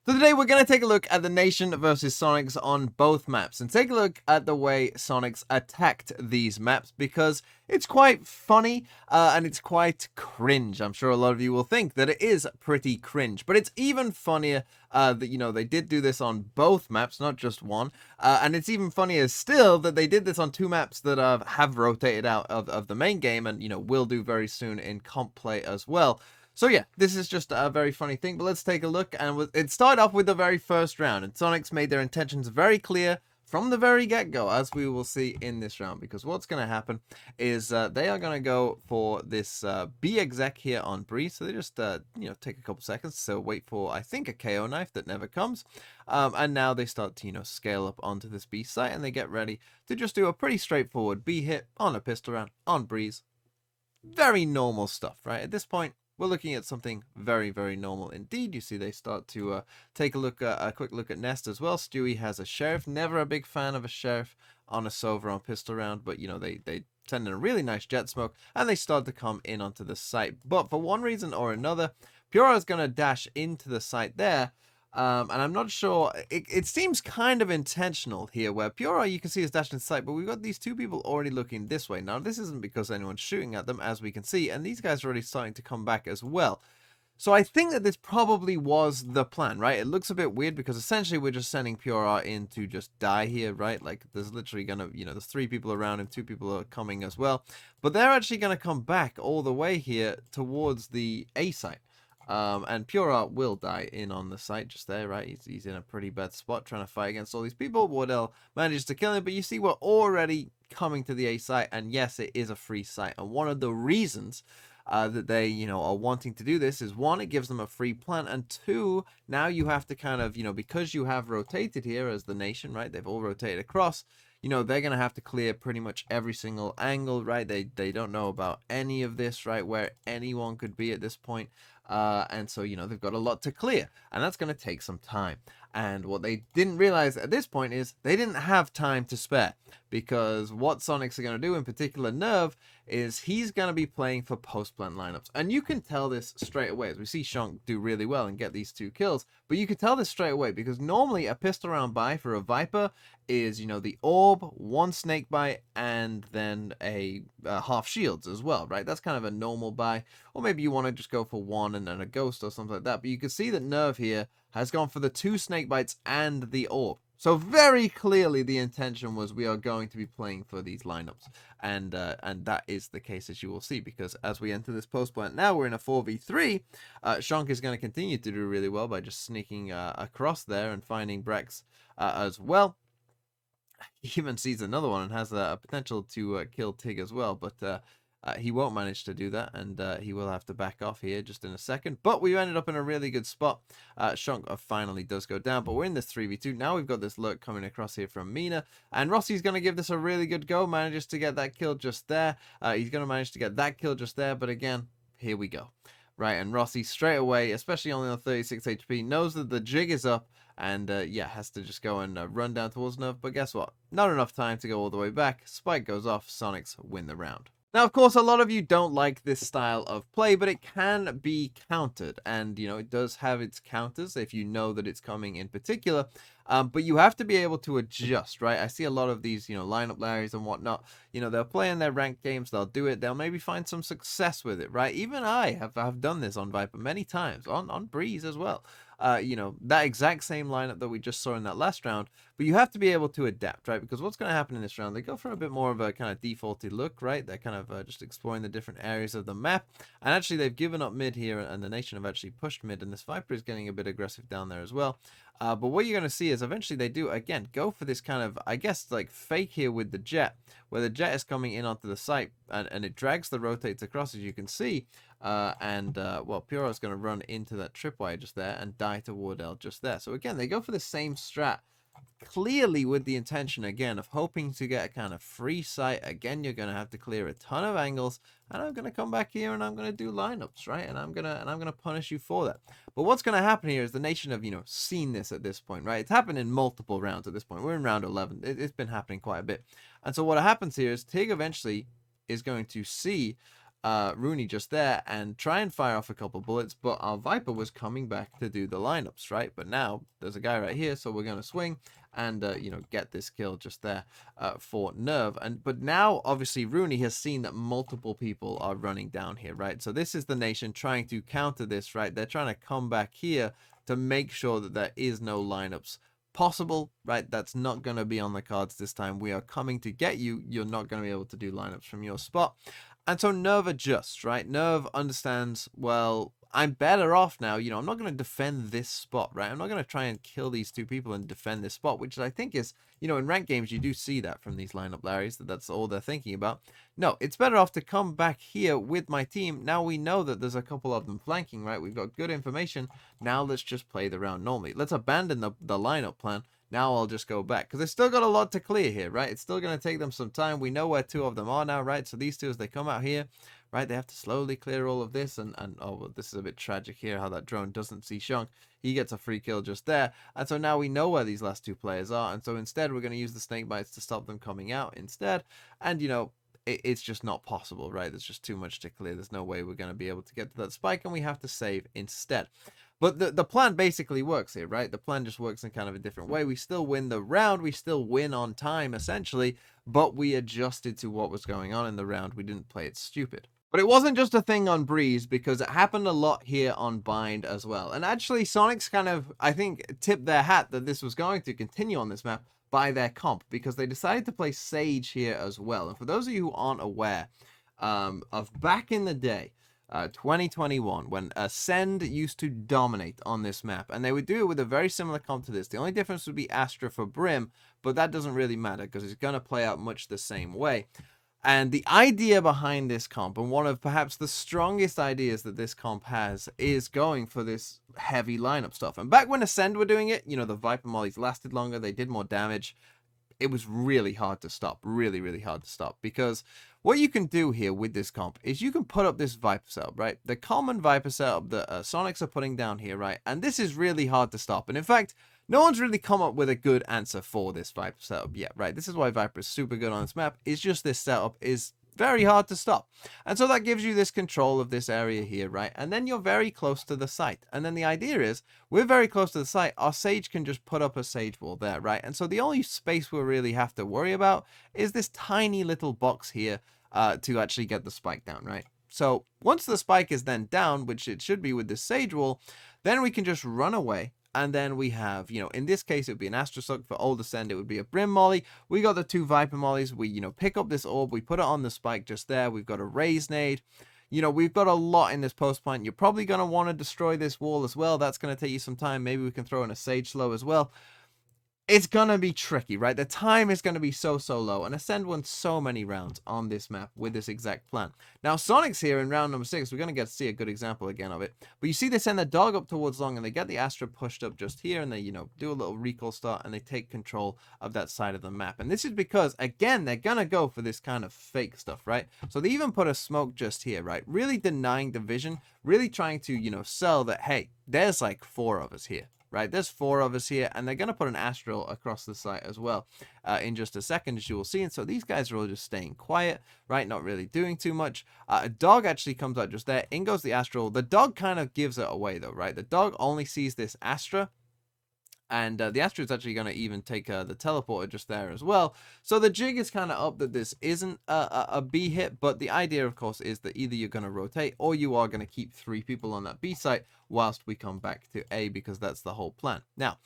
So today we're going to take a look at the Nation versus Sonics on both maps and take a look at the way Sonics attacked these maps because it's quite funny and it's quite cringe. I'm sure a lot of you will think that it is pretty cringe, but it's even funnier that, they did do this on both maps, not just one. And it's even funnier still that they did this on two maps that have rotated out of the main game and, will do very soon in comp play as well. So yeah, this is just a very funny thing, but let's take a look, and it started off with the very first round, and Sonics made their intentions very clear from the very get-go, as we will see in this round, because what's going to happen is they are going to go for this B exec here on Breeze, so they just, take a couple seconds to wait for, I think, a KO knife that never comes, and now they start to, scale up onto this B site, and they get ready to just do a pretty straightforward B hit on a pistol round on Breeze. Very normal stuff, right? At this point, we're looking at something very, very normal indeed. You see they start to take a quick look at Nest as well. Stewie has a Sheriff. Never a big fan of a Sheriff on a Sova on pistol round, but, they send in a really nice jet smoke, and they start to come in onto the site. But for one reason or another, Pura is going to dash into the site there, and I'm not sure, it seems kind of intentional here, where Pura, you can see, is dashed in sight, but we've got these two people already looking this way. Now, this isn't because anyone's shooting at them, as we can see, and these guys are already starting to come back as well. So I think that this probably was the plan, right? It looks a bit weird because essentially we're just sending Pura in to just die here, right? Like, there's literally gonna, there's 3 people around him, 2 people are coming as well. But they're actually gonna come back all the way here towards the A site. And Pura will die in on the site just there, right? He's in a pretty bad spot trying to fight against all these people. Wardell manages to kill him, but you see we're already coming to the A site, and yes, it is a free site. And one of the reasons that they, are wanting to do this is, one, it gives them a free plant, and two, now you have to kind of, because you have rotated here as the Nation, right? They've all rotated across. They're going to have to clear pretty much every single angle, right? They don't know about any of this, right? Where anyone could be at this point. And so, they've got a lot to clear, and that's going to take some time. And what they didn't realize at this point is they didn't have time to spare, because what Sonics are going to do, in particular Nerve, is he's going to be playing for post-plant lineups. And you can tell this straight away, as we see Shonk do really well and get these 2 kills. But you can tell this straight away, because normally a pistol round buy for a Viper is, the orb, 1 snake bite, and then a half shields as well, right? That's kind of a normal buy. Or maybe you want to just go for 1 and then a ghost or something like that. But you can see that Nerve here has gone for the 2 snake bites and the orb. So very clearly the intention was we are going to be playing for these lineups. And that is the case, as you will see, because as we enter this post plant now, we're in a 4v3. Shonk is going to continue to do really well by just sneaking across there and finding Brex as well. He even sees another one and has a potential to kill Tig as well, but he won't manage to do that, and he will have to back off here just in a second. But we ended up in a really good spot. Shonk finally does go down, but we're in this 3v2. Now we've got this lurk coming across here from Mina, and Rossi's going to give this a really good go. Manages to get that kill just there. He's going to manage to get that kill just there, but again, here we go. Right, and Rossi straight away, especially only on 36 HP, knows that the jig is up, and yeah, has to just go and run down towards Nerve. But guess what? Not enough time to go all the way back. Spike goes off. Sonics win the round. Now, of course, a lot of you don't like this style of play, but it can be countered. And, it does have its counters if you know that it's coming in particular. But you have to be able to adjust, right? I see a lot of these, lineup Larrys and whatnot. They'll play in their ranked games. They'll do it. They'll maybe find some success with it, right? Even I have done this on Viper many times, on Breeze as well. That exact same lineup that we just saw in that last round, but you have to be able to adapt, right? Because what's going to happen in this round, they go for a bit more of a kind of defaulty look, right? They're kind of just exploring the different areas of the map, and actually they've given up mid here, and the Nation have actually pushed mid, and this Viper is getting a bit aggressive down there as well. But what you're going to see is eventually they do, again, go for this kind of, I guess, like fake here with the jet, where the jet is coming in onto the site, and it drags the rotates across, as you can see. Well, Pura is going to run into that tripwire just there and die to Wardell just there. So again, they go for the same strat, clearly with the intention, again, of hoping to get a kind of free site. Again, you're going to have to clear a ton of angles, and I'm going to come back here and I'm going to do lineups, right? And I'm going to punish you for that. But what's going to happen here is the Nation have, seen this at this point, right? It's happened in multiple rounds at this point. We're in round 11. It's been happening quite a bit. And so what happens here is Tig eventually is going to see Rooney just there and try and fire off a couple bullets, but our Viper was coming back to do the lineups, right? But now there's a guy right here, so we're going to swing and, you know, get this kill just there for Nerve. But now, obviously, Rooney has seen that multiple people are running down here, right? So this is the nation trying to counter this, right? They're trying to come back here to make sure that there is no lineups possible, right? That's not going to be on the cards this time. We are coming to get you. You're not going to be able to do lineups from your spot. And so Nerve adjusts, right? Nerve understands, well, I'm better off now. You know, I'm not going to defend this spot, right? I'm not going to try and kill these two people and defend this spot, which I think is, you know, in ranked games, you do see that from these lineup Larrys, that's all they're thinking about. No, it's better off to come back here with my team. Now we know that there's a couple of them flanking, right? We've got good information. Now let's just play the round normally. Let's abandon the lineup plan. Now I'll just go back because they've still got a lot to clear here, right? It's still going to take them some time. We know where two of them are now, right? So these two, as they come out here, right, they have to slowly clear all of this. And oh, well, this is a bit tragic here, how that drone doesn't see Shunk. He gets a free kill just there. And so now we know where these last two players are. And so instead, we're going to use the snake bites to stop them coming out instead. And, you know, it's just not possible, right? There's just too much to clear. There's no way we're going to be able to get to that spike, and we have to save instead. But the plan basically works here, right? The plan just works in kind of a different way. We still win the round. We still win on time, essentially, but we adjusted to what was going on in the round. We didn't play it stupid. But it wasn't just a thing on Breeze, because it happened a lot here on Bind as well. And actually, Sonics kind of, I think, tipped their hat that this was going to continue on this map by their comp, because they decided to play Sage here as well. And for those of you who aren't aware of back in the day, 2021, when Ascend used to dominate on this map, and they would do it with a very similar comp to this. The only difference would be Astra for Brim, but that doesn't really matter because it's going to play out much the same way. And the idea behind this comp, and one of perhaps the strongest ideas that this comp has, is going for this heavy lineup stuff. And back when Ascend were doing it, you know, the Viper mollies lasted longer, they did more damage. It was really hard to stop, really, really hard to stop, because what you can do here with this comp is you can put up this Viper setup, right? The common Viper setup that Sonics are putting down here, right? And this is really hard to stop. And in fact, no one's really come up with a good answer for this Viper setup yet, right? This is why Viper is super good on this map. It's just this setup is very hard to stop. And so that gives you this control of this area here, right? And then you're very close to the site. And then the idea is, we're very close to the site. Our Sage can just put up a Sage wall there, right? And so the only space we really have to worry about is this tiny little box here to actually get the spike down, right? So once the spike is then down, which it should be with this Sage wall, then we can just run away. And then we have, you know, in this case, it would be an Astra Suck. For Old Ascend, it would be a Brim Molly. We got the two Viper Mollies. We, you know, pick up this orb. We put it on the spike just there. We've got a Raise Nade. You know, we've got a lot in this post point. You're probably going to want to destroy this wall as well. That's going to take you some time. Maybe we can throw in a Sage Slow as well. It's going to be tricky, right? The time is going to be so low. And Ascend won so many rounds on this map with this exact plan. Now, Sonic's here in round number 6. We're going to get to see a good example again of it. But you see they send the dog up towards long, and they get the Astra pushed up just here. And they, you know, do a little recall start, and they take control of that side of the map. And this is because, again, they're going to go for this kind of fake stuff, right? So they even put a smoke just here, right? Really denying the vision. Really trying to, you know, sell that, hey, there's like 4 of us here. Right, there's 4 of us here, and they're going to put an Astral across the site as well in just a second, as you will see. And so these guys are all just staying quiet, right, not really doing too much. A dog actually comes out just there. In goes the Astral. The dog kind of gives it away, though, right? The dog only sees this Astra. And the Astra is actually going to even take the teleporter just there as well. So the jig is kind of up that this isn't a B hit. But the idea, of course, is that either you're going to rotate or you are going to keep 3 people on that B site whilst we come back to A, because that's the whole plan. Now,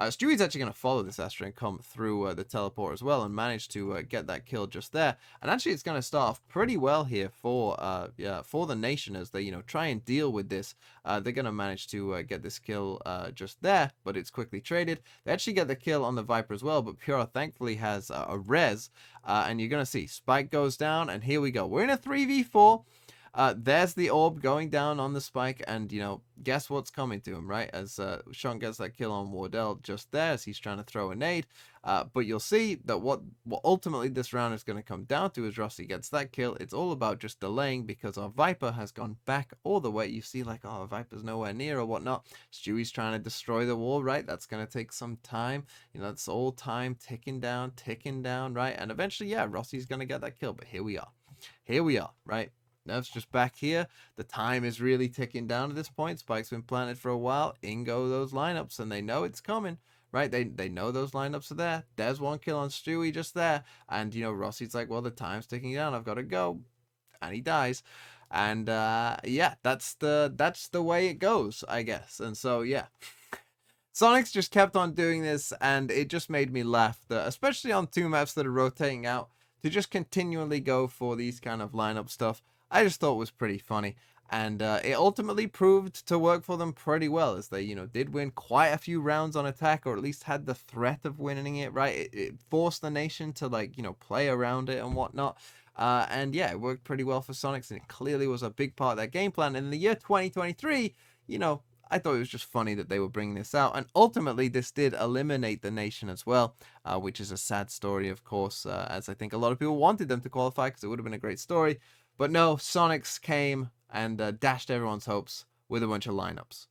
Stewie's actually going to follow this Astra and come through the teleport as well and manage to get that kill just there. And actually, it's going to start off pretty well here for the nation as they, you know, try and deal with this. They're going to manage to get this kill just there, but it's quickly traded. They actually get the kill on the Viper as well, but Pura thankfully has a res, and you're going to see Spike goes down, and here we go. We're in a 3v4. There's the orb going down on the spike, and, you know, guess what's coming to him, right? As Sean gets that kill on Wardell just there as he's trying to throw a nade. But you'll see that what ultimately this round is going to come down to is Rossi gets that kill. It's all about just delaying because our Viper has gone back all the way. You see, like, oh, Viper's nowhere near or whatnot. Stewie's trying to destroy the wall, right? That's going to take some time. You know, it's all time ticking down, right? And eventually, yeah, Rossi's going to get that kill. But here we are. Here we are, right? Nerf's just back here. The time is really ticking down at this point. Spike's been planted for a while. In go those lineups, and they know it's coming, right? They know those lineups are there. There's one kill on Stewie just there. And, you know, Rossi's like, well, the time's ticking down. I've got to go. And he dies. And, yeah, that's the way it goes, I guess. And so, yeah. Sonic's just kept on doing this, and it just made me laugh, that, especially on two maps that are rotating out, to just continually go for these kind of lineup stuff. I just thought was pretty funny, and it ultimately proved to work for them pretty well, as they, you know, did win quite a few rounds on attack, or at least had the threat of winning it, right? It forced the nation to, like, you know, play around it and whatnot. And yeah, it worked pretty well for Sonics, and it clearly was a big part of their game plan. And in the year 2023, you know, I thought it was just funny that they were bringing this out, and ultimately this did eliminate the nation as well, which is a sad story, of course, as I think a lot of people wanted them to qualify because it would have been a great story. But no, Sonics came and dashed everyone's hopes with a bunch of lineups.